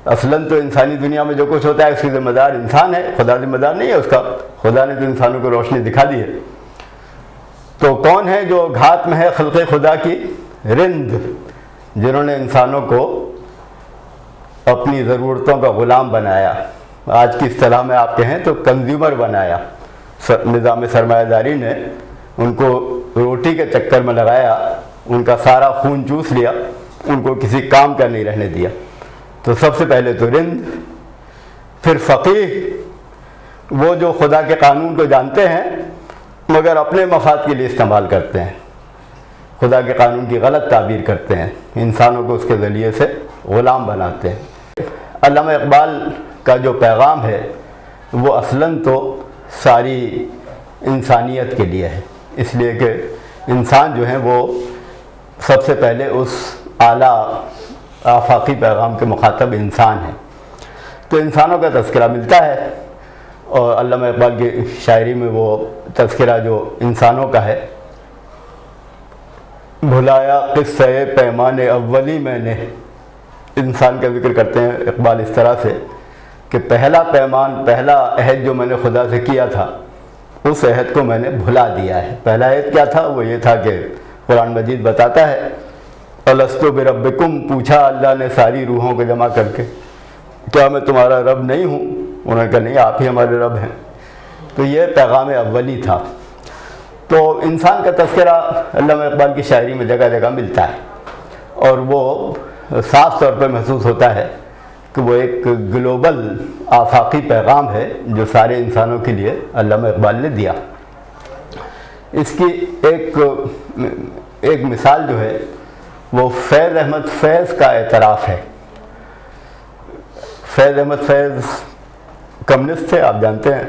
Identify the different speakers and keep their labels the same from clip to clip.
Speaker 1: اصلاً تو انسانی دنیا میں جو کچھ ہوتا ہے اس کی ذمہ دار انسان ہے، خدا ذمہ دار نہیں ہے اس کا، خدا نے تو انسانوں کو روشنی دکھا دی ہے۔ تو کون ہے جو گھات میں ہے خلق خدا کی؟ رند، جنہوں نے انسانوں کو اپنی ضرورتوں کا غلام بنایا، آج کی اصطلاح میں آپ کہیں تو کنزیومر بنایا۔ نظام سرمایہ داری نے ان کو روٹی کے چکر میں لگایا، ان کا سارا خون چوس لیا، ان کو کسی کام کا نہیں رہنے دیا۔ تو سب سے پہلے تو رند، پھر فقیہ، وہ جو خدا کے قانون کو جانتے ہیں مگر اپنے مفاد کے لیے استعمال کرتے ہیں، خدا کے قانون کی غلط تعبیر کرتے ہیں، انسانوں کو اس کے ذریعے سے غلام بناتے ہیں۔ علامہ اقبال کا جو پیغام ہے وہ اصلاً تو ساری انسانیت کے لیے ہے، اس لیے کہ انسان جو ہیں وہ سب سے پہلے اس اعلیٰ آفاقی پیغام کے مخاطب انسان ہیں۔ تو انسانوں کا تذکرہ ملتا ہے، اور علامہ اقبال کی شاعری میں وہ تذکرہ جو انسانوں کا ہے، بھلایا قصہ پیمان اولی میں نے، انسان کا ذکر کرتے ہیں اقبال اس طرح سے کہ پہلا پیمان، پہلا عہد جو میں نے خدا سے کیا تھا اس عہد کو میں نے بھلا دیا ہے۔ پہلا عہد کیا تھا؟ وہ یہ تھا کہ قرآن مجید بتاتا ہے الستو بربکم، پوچھا اللہ نے ساری روحوں کو جمع کر کے، کیا میں تمہارا رب نہیں ہوں؟ انہوں نے کہا نہیں، آپ ہی ہمارے رب ہیں۔ تو یہ پیغام اولی تھا۔ تو انسان کا تذکرہ علامہ اقبال کی شاعری میں جگہ جگہ ملتا ہے، اور وہ صاف طور پر محسوس ہوتا ہے کہ وہ ایک گلوبل آفاقی پیغام ہے جو سارے انسانوں کے لیے علامہ اقبال نے دیا۔ اس کی ایک مثال جو ہے وہ فیض احمد فیض کا اعتراف ہے۔ فیض احمد فیض کمیونسٹ تھے، آپ جانتے ہیں،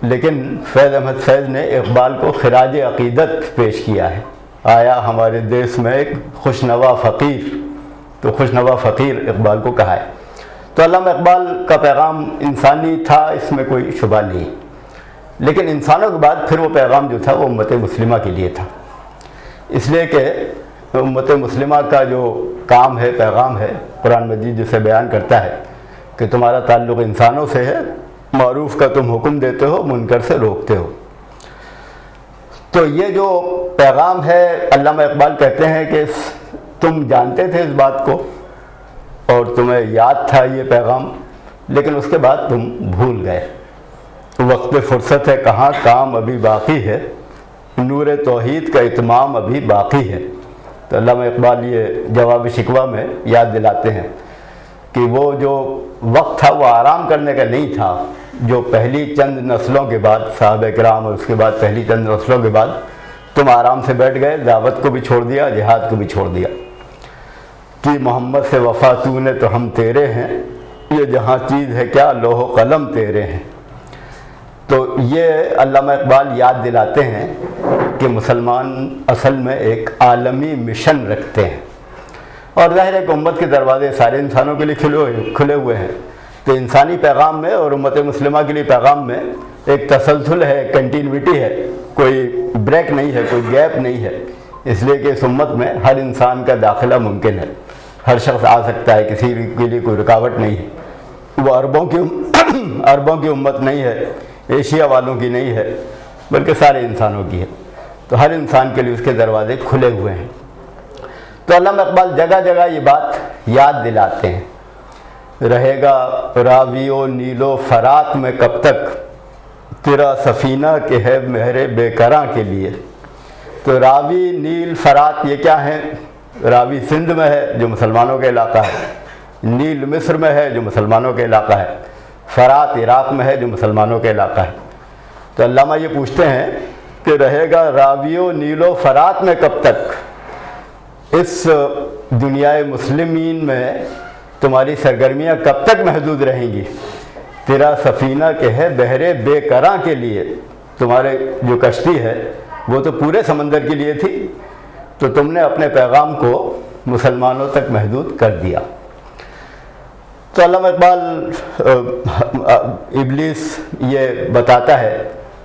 Speaker 1: لیکن فیض احمد فیض نے اقبال کو خراج عقیدت پیش کیا ہے۔ آیا ہمارے دیس میں ایک خوشنوا فقیر، تو خوشنوا فقیر اقبال کو کہا ہے۔ تو علامہ اقبال کا پیغام انسانی تھا، اس میں کوئی شبہ نہیں، لیکن انسانوں کے بعد پھر وہ پیغام جو تھا وہ امت مسلمہ کے لیے تھا، اس لیے کہ امت مسلمہ کا جو کام ہے، پیغام ہے، قرآن مجید جسے بیان کرتا ہے کہ تمہارا تعلق انسانوں سے ہے، معروف کا تم حکم دیتے ہو، منکر سے روکتے ہو۔ تو یہ جو پیغام ہے، علامہ اقبال کہتے ہیں کہ تم جانتے تھے اس بات کو اور تمہیں یاد تھا یہ پیغام، لیکن اس کے بعد تم بھول گئے۔ وقت فرصت ہے کہاں، کام ابھی باقی ہے، نور توحید کا اتمام ابھی باقی ہے۔ تو علامہ اقبال یہ جواب شکوہ میں یاد دلاتے ہیں کہ وہ جو وقت تھا وہ آرام کرنے کا نہیں تھا، جو پہلی چند نسلوں کے بعد، صحابہ کرام اور اس کے بعد پہلی چند نسلوں کے بعد تم آرام سے بیٹھ گئے، دعوت کو بھی چھوڑ دیا، جہاد کو بھی چھوڑ دیا، کہ محمد سے وفا تو نے تو ہم تیرے ہیں، یہ جہاں چیز ہے کیا لوح و قلم تیرے ہیں۔ تو یہ علامہ اقبال یاد دلاتے ہیں کہ مسلمان اصل میں ایک عالمی مشن رکھتے ہیں، اور ظاہر ہے کہ امت کے دروازے سارے انسانوں کے لیے کھلے ہوئے ہیں۔ تو انسانی پیغام میں اور امت مسلمہ کے لیے پیغام میں ایک تسلسل ہے، کنٹینیوٹی ہے، کوئی بریک نہیں ہے، کوئی گیپ نہیں ہے، اس لیے کہ اس امت میں ہر انسان کا داخلہ ممکن ہے، ہر شخص آ سکتا ہے، کسی کے لیے کوئی رکاوٹ نہیں ہے۔ وہ عربوں کی امت نہیں ہے، ایشیا والوں کی نہیں ہے، بلکہ سارے انسانوں کی ہے، تو ہر انسان کے لیے اس کے دروازے کھلے ہوئے ہیں۔ تو علامہ اقبال جگہ جگہ یہ بات یاد دلاتے ہیں، رہے گا راوی و نیل و فرات میں کب تک، تیرا سفینہ کہ ہے مہر بے کراں کے لیے۔ تو راوی، نیل، فرات یہ کیا ہیں؟ راوی سندھ میں ہے جو مسلمانوں کا علاقہ ہے، نیل مصر میں ہے جو مسلمانوں کا علاقہ ہے، فرات عراق میں ہے جو مسلمانوں کا علاقہ ہے۔ تو علامہ یہ پوچھتے ہیں کہ رہے گا راوی و نیل و فرات میں کب تک، اس دنیائے مسلمین میں تمہاری سرگرمیاں کب تک محدود رہیں گی؟ تیرا سفینہ کہ ہے بحر بے کراں کے لیے، تمہارے جو کشتی ہے وہ تو پورے سمندر کے لیے تھی، تو تم نے اپنے پیغام کو مسلمانوں تک محدود کر دیا۔ تو علامہ اقبال ابلیس یہ بتاتا ہے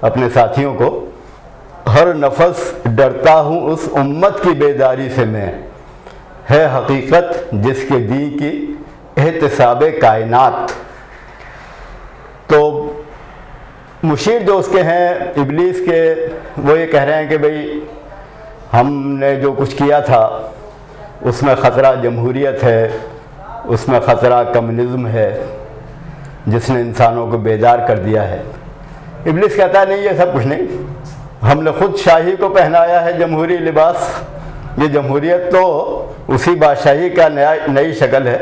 Speaker 1: اپنے ساتھیوں کو، ہر نفس ڈرتا ہوں اس امت کی بیداری سے میں، ہے حقیقت جس کے دین کی احتساب کائنات. تو مشیر جو اس کے ہیں ابلیس کے، وہ یہ کہہ رہے ہیں کہ بھئی ہم نے جو کچھ کیا تھا اس میں خطرہ جمہوریت ہے، اس میں خطرہ کمیونزم ہے جس نے انسانوں کو بیدار کر دیا ہے. ابلیس کہتا ہے نہیں، یہ سب کچھ نہیں، ہم نے خود شاہی کو پہنایا ہے جمہوری لباس. یہ جمہوریت تو اسی بادشاہی کا نئی شکل ہے.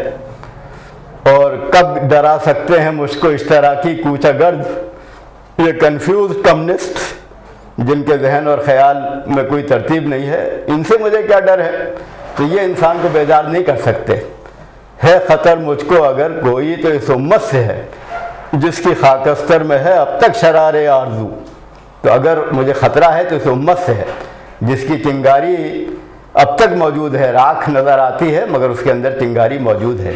Speaker 1: اور کب ڈرا سکتے ہیں مجھ کو اشتراکی کوچہ گرد، یہ کنفیوز کمیونسٹ جن کے ذہن اور خیال میں کوئی ترتیب نہیں ہے، ان سے مجھے کیا ڈر ہے. تو یہ انسان کو بیدار نہیں کر سکتے. ہے خطر مجھ کو اگر کوئی تو اس امت سے ہے جس کی خاکستر میں ہے اب تک شرار آرزو. تو اگر مجھے خطرہ ہے تو اس امت سے ہے جس کی چنگاری اب تک موجود ہے، راکھ نظر آتی ہے مگر اس کے اندر چنگاری موجود ہے.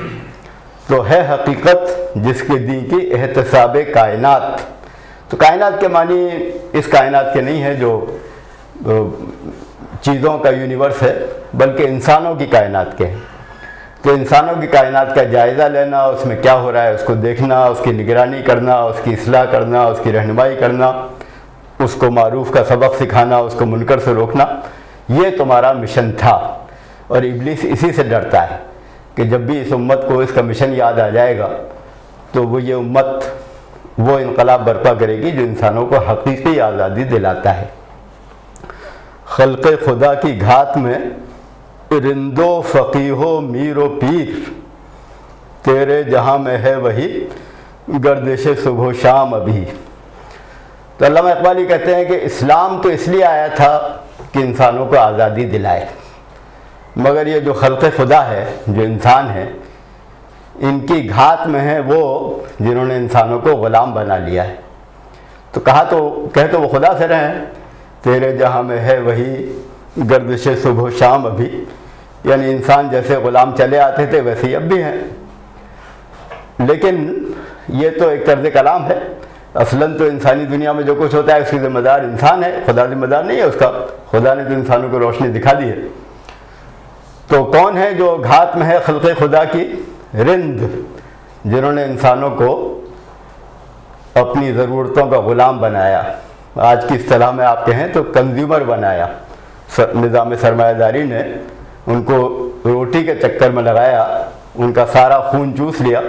Speaker 1: تو ہے حقیقت جس کے دی کی احتساب کائنات. تو کائنات کے معنی اس کائنات کے نہیں ہے جو چیزوں کا یونیورس ہے، بلکہ انسانوں کی کائنات کے ہیں. تو انسانوں کی کائنات کا جائزہ لینا، اس میں کیا ہو رہا ہے اس کو دیکھنا، اس کی نگرانی کرنا، اس کی اصلاح کرنا، اس کی رہنمائی کرنا، اس کو معروف کا سبق سکھانا، اس کو منکر سے روکنا، یہ تمہارا مشن تھا. اور ابلیس اسی سے ڈرتا ہے کہ جب بھی اس امت کو اس کا مشن یاد آ جائے گا تو وہ یہ امت وہ انقلاب برپا کرے گی جو انسانوں کو حقیقی آزادی دلاتا ہے. خلق خدا کی گھات میں رند و فقیہ و میر و پیر، تیرے جہاں میں ہے وہی گردش صبح و شام ابھی. تو علامہ اقبال کہتے ہیں کہ اسلام تو اس لیے آیا تھا کہ انسانوں کو آزادی دلائے، مگر یہ جو خلق خدا ہے، جو انسان ہے، ان کی گھات میں ہیں وہ جنہوں نے انسانوں کو غلام بنا لیا ہے. تو کہہ تو وہ خدا سے رہے ہیں، تیرے جہاں میں ہے وہی گردش صبح و شام ابھی، یعنی انسان جیسے غلام چلے آتے تھے ویسے ہی اب بھی ہیں. لیکن یہ تو ایک طرز کلام ہے. اصلاً تو انسانی دنیا میں جو کچھ ہوتا ہے اس کی ذمہ دار انسان ہے، خدا ذمہ دار نہیں ہے اس کا. خدا نے تو انسانوں کو روشنی دکھا دی ہے. تو کون ہے جو گھات میں ہے خلق خدا کی؟ رند، جنہوں نے انسانوں کو اپنی ضرورتوں کا غلام بنایا. آج کی اصطلاح میں آپ کہیں تو کنزیومر بنایا. نظام سرمایہ داری نے ان کو روٹی کے چکر میں لگایا، ان کا سارا خون چوس لیا،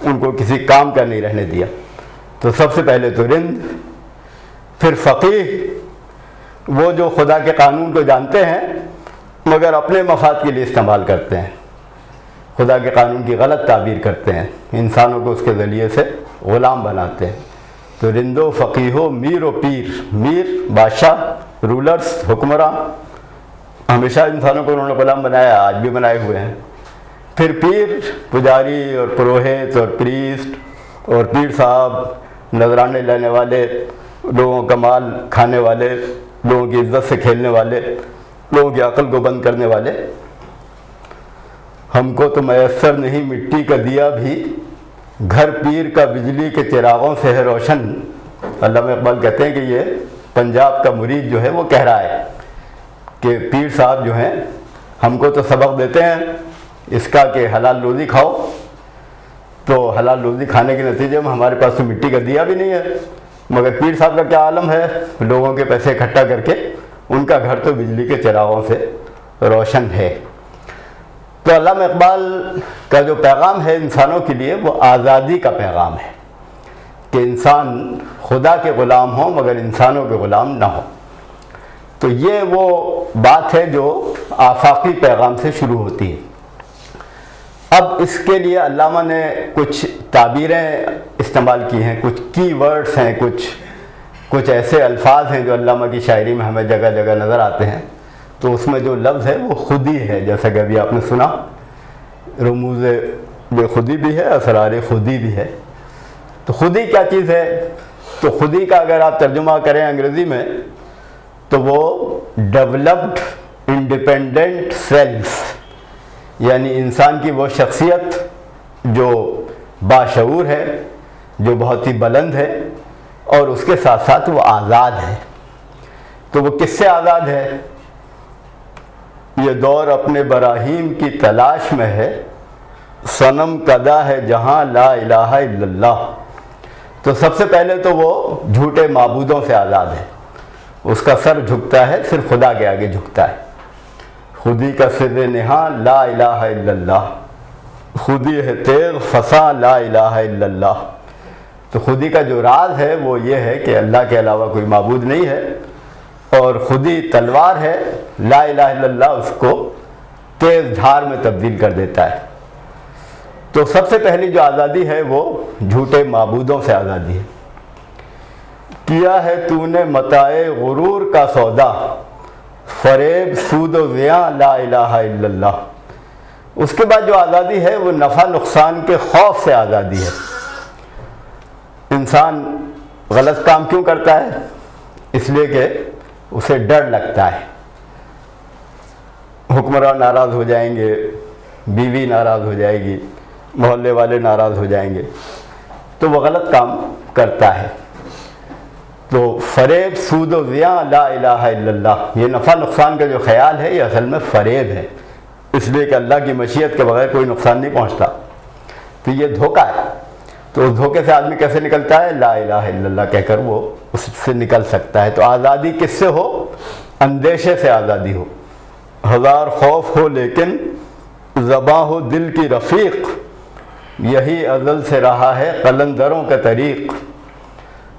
Speaker 1: ان کو کسی کام کا نہیں رہنے دیا. تو سب سے پہلے تو رند، پھر فقیہ، وہ جو خدا کے قانون کو جانتے ہیں مگر اپنے مفاد کے لیے استعمال کرتے ہیں، خدا کے قانون کی غلط تعبیر کرتے ہیں، انسانوں کو اس کے ذریعے سے غلام بناتے ہیں. تو رند و فقیہ و میر و پیر، میر بادشاہ، رولرز، حکمراں، ہمیشہ انسانوں کو انہوں نے غلام بنایا، آج بھی بنائے ہوئے ہیں. پھر پیر، پجاری اور پروہت اور پریسٹ اور پیر صاحب، نذرانے لینے والے، لوگوں کا مال کھانے والے، لوگوں کی عزت سے کھیلنے والے، لوگوں کی عقل کو بند کرنے والے. ہم کو تو میسر نہیں مٹی کا دیا بھی، گھر پیر کا بجلی کے چراغوں سے ہے روشن. علامہ اقبال کہتے ہیں کہ یہ پنجاب کا مرید جو ہے وہ کہہ رہا ہے کہ پیر صاحب جو ہیں ہم کو تو سبق دیتے ہیں اس کا کہ حلال روزی کھاؤ. تو حلال روزی کھانے کے نتیجے میں ہمارے پاس تو مٹی کا دیا بھی نہیں ہے، مگر پیر صاحب کا کیا عالم ہے، لوگوں کے پیسے اکٹھا کر کے ان کا گھر تو بجلی کے چراغوں سے روشن ہے. تو علامہ اقبال کا جو پیغام ہے انسانوں کے لیے وہ آزادی کا پیغام ہے کہ انسان خدا کے غلام ہوں مگر انسانوں کے غلام نہ ہوں. تو یہ وہ بات ہے جو آفاقی پیغام سے شروع ہوتی ہے. اب اس کے لیے علامہ نے کچھ تعبیریں استعمال کی ہیں، کچھ کی ورڈز ہیں، کچھ ایسے الفاظ ہیں جو علامہ کی شاعری میں ہمیں جگہ جگہ نظر آتے ہیں. تو اس میں جو لفظ ہے وہ خودی ہے، جیسا کہ ابھی آپ نے سنا، رموز بے خودی بھی ہے، اسرار خودی بھی ہے. تو خودی کیا چیز ہے؟ تو خودی کا اگر آپ ترجمہ کریں انگریزی میں تو وہ ڈیولپڈ انڈیپینڈنٹ سیلف، یعنی انسان کی وہ شخصیت جو باشعور ہے، جو بہت ہی بلند ہے اور اس کے ساتھ ساتھ وہ آزاد ہے. تو وہ کس سے آزاد ہے؟ یہ دور اپنے براہیم کی تلاش میں ہے، صنم کدا ہے جہاں لا الہ الا اللہ. تو سب سے پہلے تو وہ جھوٹے معبودوں سے آزاد ہے. اس کا سر جھکتا ہے صرف خدا کے آگے جھکتا ہے. خودی کا سر نہاں لا الہ الا اللہ. خودی ہے تیغ فسا لا الہ الا اللہ. تو خودی کا جو راز ہے وہ یہ ہے کہ اللہ کے علاوہ کوئی معبود نہیں ہے، اور خودی تلوار ہے، لا الہ الا اللہ اس کو تیز دھار میں تبدیل کر دیتا ہے. تو سب سے پہلی جو آزادی ہے وہ جھوٹے معبودوں سے آزادی ہے. کیا ہے تو نے متاع غرور کا سودا، فریب سود و زیاں لا الہ الا اللہ. اس کے بعد جو آزادی ہے وہ نفع نقصان کے خوف سے آزادی ہے. انسان غلط کام کیوں کرتا ہے؟ اس لیے کہ اسے ڈر لگتا ہے. حکمران ناراض ہو جائیں گے، بیوی ناراض ہو جائے گی، محلے والے ناراض ہو جائیں گے، تو وہ غلط کام کرتا ہے. تو فریب سود و زیاں لا الہ الا اللہ، یہ نفع نقصان کا جو خیال ہے یہ اصل میں فریب ہے، اس لیے کہ اللہ کی مشیت کے بغیر کوئی نقصان نہیں پہنچتا. تو یہ دھوکہ ہے. تو اس دھوکے سے آدمی کیسے نکلتا ہے؟ لا الہ الا اللہ کہہ کر وہ اس سے نکل سکتا ہے. تو آزادی کس سے ہو؟ اندیشے سے آزادی ہو. ہزار خوف ہو لیکن زباں ہو دل کی رفیق، یہی ازل سے رہا ہے قلندروں کا طریق.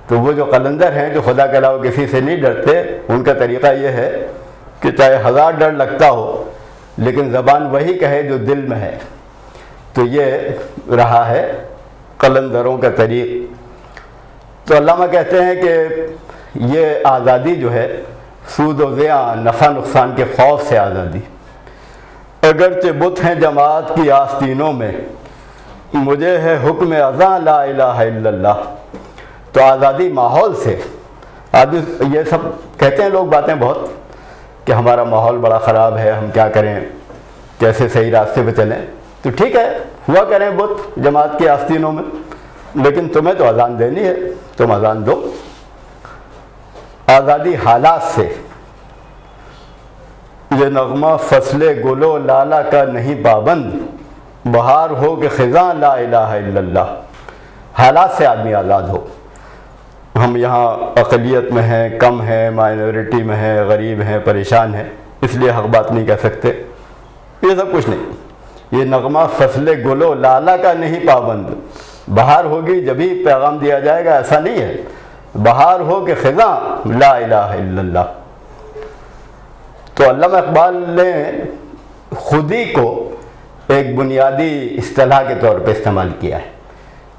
Speaker 1: تو وہ جو قلندر ہیں جو خدا کے علاوہ کسی سے نہیں ڈرتے، ان کا طریقہ یہ ہے کہ چاہے ہزار ڈر لگتا ہو لیکن زبان وہی کہے جو دل میں ہے. تو یہ رہا ہے قلندروں کا طریق. تو علامہ کہتے ہیں کہ یہ آزادی جو ہے سود و زیاں، نفع نقصان کے خوف سے آزادی. اگرچہ بت ہیں جماعت کی آستینوں میں، مجھے ہے حکم اذاں لا الہ الا اللہ. تو آزادی ماحول سے. آدمی یہ سب کہتے ہیں لوگ باتیں بہت کہ ہمارا ماحول بڑا خراب ہے، ہم کیا کریں، کیسے صحیح راستے پہ چلیں. تو ٹھیک ہے، ہوا کریں بت جماعت کی آستینوں میں، لیکن تمہیں تو اذان دینی ہے، تم اذان دو. آزادی حالات سے. یہ نغمہ فصل گلو لالا کا نہیں پابند، بہار ہو کہ خزاں لا الہ الا اللہ. حالات سے آدمی آزاد ہو. ہم یہاں اقلیت میں ہیں، کم ہیں، مائنورٹی میں ہیں، غریب ہیں، پریشان ہیں، اس لیے حق بات نہیں کہہ سکتے، یہ سب کچھ نہیں. یہ نغمہ فصل گلو لالا کا نہیں پابند. بہار ہوگی جبھی پیغام دیا جائے گا، ایسا نہیں ہے. بہار ہو کہ خزاں لا الہ الا اللہ. تو علامہ اقبال نے خودی کو ایک بنیادی اصطلاح کے طور پہ استعمال کیا ہے.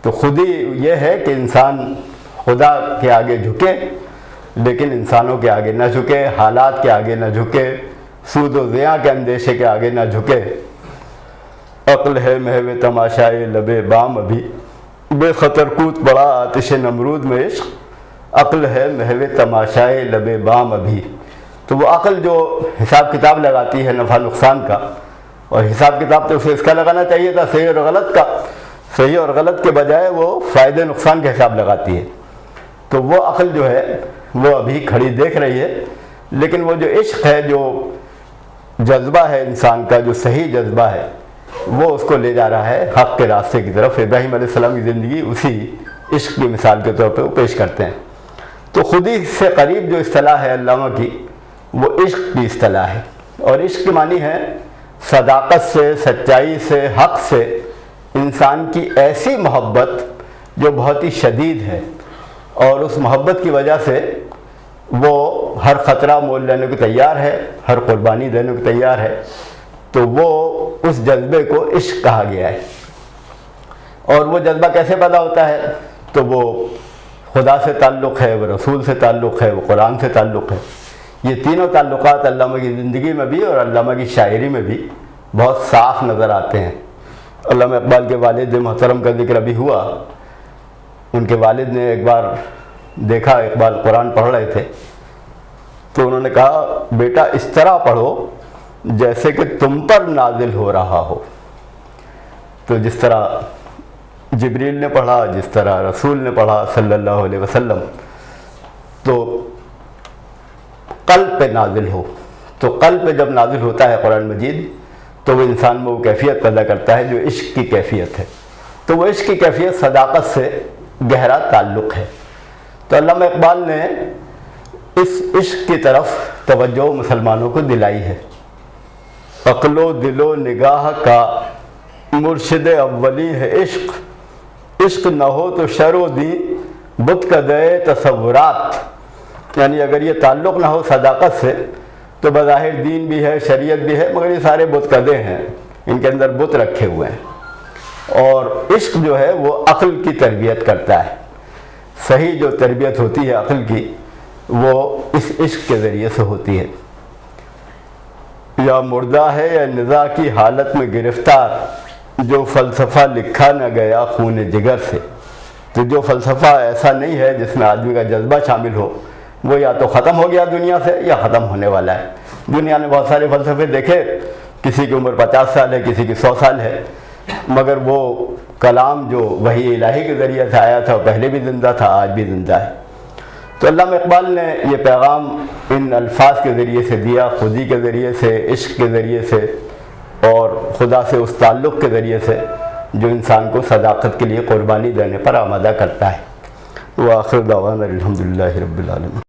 Speaker 1: تو خودی یہ ہے کہ انسان خدا کے آگے جھکے لیکن انسانوں کے آگے نہ جھکے، حالات کے آگے نہ جھکے، سود و زیاں کے اندیشے کے آگے نہ جھکے. عقل ہے محو تماشائے لب بام ابھی، بے خطر کوت پڑا آتش نمرود میں عشق. عقل ہے محو تماشائے لب بام ابھی. تو وہ عقل جو حساب کتاب لگاتی ہے نفع نقصان کا، اور حساب کتاب تو اسے اس کا لگانا چاہیے تھا صحیح اور غلط کا، صحیح اور غلط کے بجائے وہ فائدے نقصان کا حساب لگاتی ہے. تو وہ عقل جو ہے وہ ابھی کھڑی دیکھ رہی ہے. لیکن وہ جو عشق ہے، جو جذبہ ہے انسان کا، جو صحیح جذبہ ہے، وہ اس کو لے جا رہا ہے حق کے راستے کی طرف. ابراہیم علیہ السلام کی زندگی اسی عشق کی مثال کے طور پہ وہ پیش کرتے ہیں. تو خودی سے قریب جو اصطلاح ہے علامہ کی، وہ عشق کی اصطلاح ہے. اور عشق کی معنی ہے صداقت سے، سچائی سے، حق سے انسان کی ایسی محبت جو بہت ہی شدید ہے، اور اس محبت کی وجہ سے وہ ہر خطرہ مول لینے کو تیار ہے، ہر قربانی دینے کو تیار ہے. تو وہ اس جذبے کو عشق کہا گیا ہے. اور وہ جذبہ کیسے پیدا ہوتا ہے؟ تو وہ خدا سے تعلق ہے، وہ رسول سے تعلق ہے، وہ قرآن سے تعلق ہے. یہ تینوں تعلقات علامہ کی زندگی میں بھی اور علامہ کی شاعری میں بھی بہت صاف نظر آتے ہیں. علامہ اقبال کے والد محترم کا ذکر ابھی ہوا. ان کے والد نے ایک بار دیکھا اقبال قرآن پڑھ رہے تھے، تو انہوں نے کہا بیٹا اس طرح پڑھو جیسے کہ تم پر نازل ہو رہا ہو. تو جس طرح جبریل نے پڑھا، جس طرح رسول نے پڑھا صلی اللہ علیہ وسلم، تو قلب پہ نازل ہو. تو قلب پہ جب نازل ہوتا ہے قرآن مجید تو وہ انسان میں وہ کیفیت پیدا کرتا ہے جو عشق کی کیفیت ہے. تو وہ عشق کی کیفیت صداقت سے گہرا تعلق ہے. تو علامہ اقبال نے اس عشق کی طرف توجہ مسلمانوں کو دلائی ہے. عقل و دل و نگاہ کا مرشد اولی ہے عشق، عشق نہ ہو تو شر و دین بت کدے تصورات. یعنی اگر یہ تعلق نہ ہو صداقت سے تو بظاہر دین بھی ہے، شریعت بھی ہے، مگر یہ سارے بت کدے ہیں، ان کے اندر بت رکھے ہوئے ہیں. اور عشق جو ہے وہ عقل کی تربیت کرتا ہے. صحیح جو تربیت ہوتی ہے عقل کی وہ اس عشق کے ذریعے سے ہوتی ہے. یا مردہ ہے یا نزاع کی حالت میں گرفتار، جو فلسفہ لکھا نہ گیا خون جگر سے. تو جو فلسفہ ایسا نہیں ہے جس میں آدمی کا جذبہ شامل ہو، وہ یا تو ختم ہو گیا دنیا سے یا ختم ہونے والا ہے. دنیا نے بہت سارے فلسفے دیکھے، کسی کی عمر 50 سال ہے، کسی کی 100 سال ہے، مگر وہ کلام جو وحی الہی کے ذریعے سے آیا تھا وہ پہلے بھی زندہ تھا، آج بھی زندہ ہے. تو علامہ اقبال نے یہ پیغام ان الفاظ کے ذریعے سے دیا، خودی کے ذریعے سے، عشق کے ذریعے سے، اور خدا سے اس تعلق کے ذریعے سے جو انسان کو صداقت کے لیے قربانی دینے پر آمادہ کرتا ہے. وآخر دعوانا الحمدللہ رب العالمین.